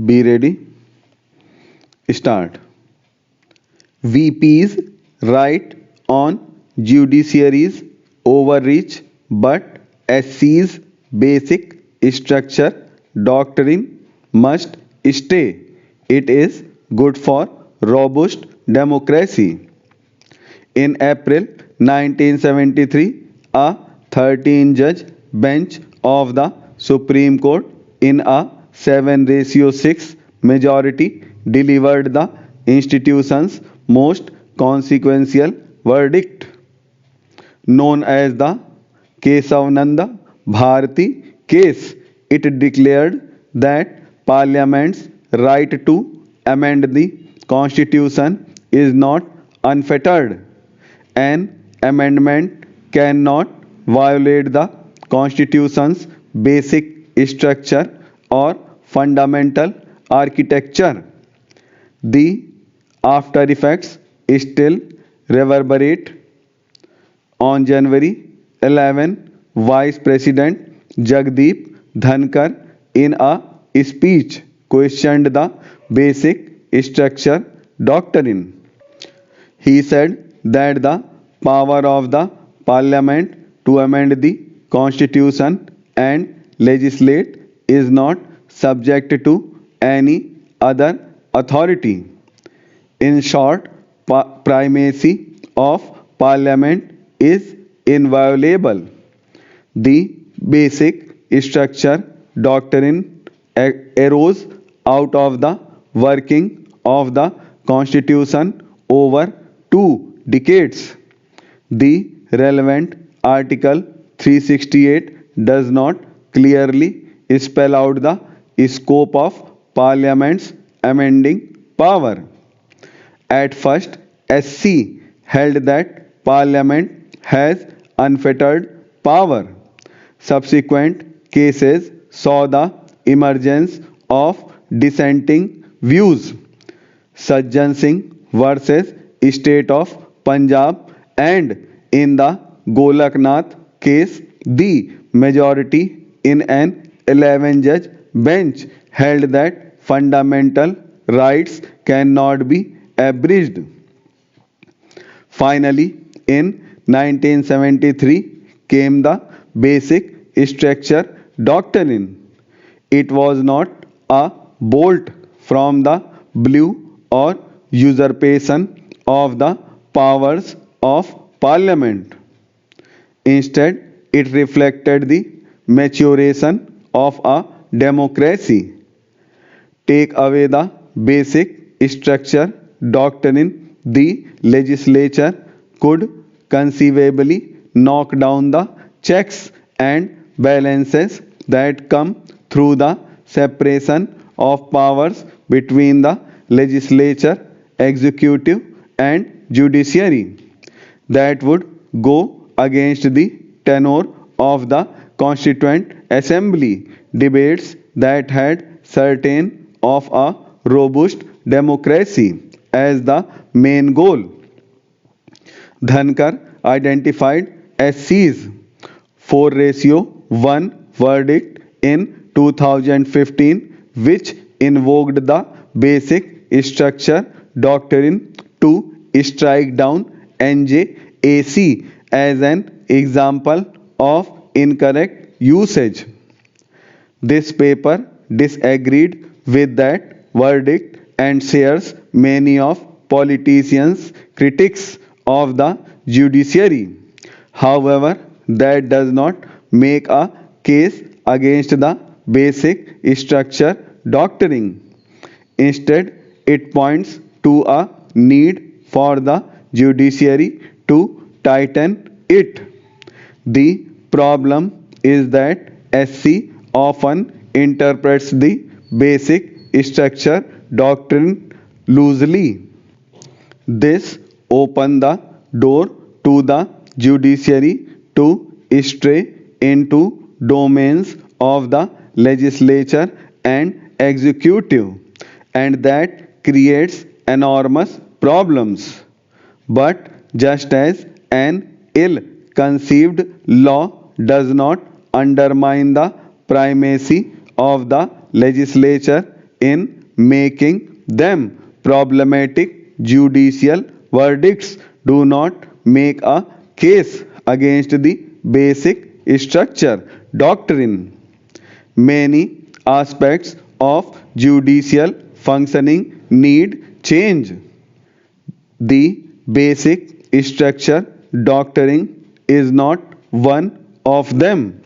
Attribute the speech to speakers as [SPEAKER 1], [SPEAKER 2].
[SPEAKER 1] Be ready. Start. VPs write on judiciary's overreach, but SC's basic structure doctrine must stay. It is good for robust democracy. In April 1973, a 13-judge bench of the Supreme Court in a 7:6 majority delivered the institution's most consequential verdict, known as the Kesavananda Bharati case. It declared that Parliament's right to amend the Constitution is not unfettered. An amendment cannot violate the Constitution's basic structure or fundamental architecture. The after effects still reverberate. On January 11, Vice President Jagdeep Dhankar, in a speech, questioned the basic structure doctrine. He said that the power of the Parliament to amend the Constitution and legislate is not subject to any other authority. In short, primacy of Parliament is inviolable. The basic structure doctrine arose out of the working of the Constitution over 2 decades. The relevant Article 368 does not clearly spell out the scope of Parliament's amending power. At first, SC held that Parliament has unfettered power. Subsequent cases saw the emergence of dissenting views. Sajjan Singh versus State of Punjab, and in the Golaknath case, the majority in an 11-judge bench held that fundamental rights cannot be abridged. Finally, in 1973 came the basic structure doctrine. It was not a bolt from the blue or usurpation of the powers of Parliament. Instead, it reflected the maturation of a democracy. Take away the basic structure doctrine, the legislature could conceivably knock down the checks and balances that come through the separation of powers between the legislature, executive, and judiciary. That would go against the tenor of the Constituent Assembly debates that had certain of a robust democracy as the main goal. Dhankar identified SC's 4:1 verdict in 2015, which invoked the basic structure doctrine to strike down NJAC as an example of incorrect usage. This paper disagreed with that verdict and shares many of politicians' critics of the judiciary. However, that does not make a case against the basic structure doctrine. Instead, it points to a need for the judiciary to tighten it. The problem is that SC often interprets the basic structure doctrine loosely. This opens the door to the judiciary to stray into domains of the legislature and executive, and that creates enormous problems. But just as an ill-conceived law does not undermine the primacy of the legislature, in making them problematic. Judicial verdicts do not make a case against the basic structure doctrine. Many aspects of judicial functioning need change. The basic structure doctrine is not one of them.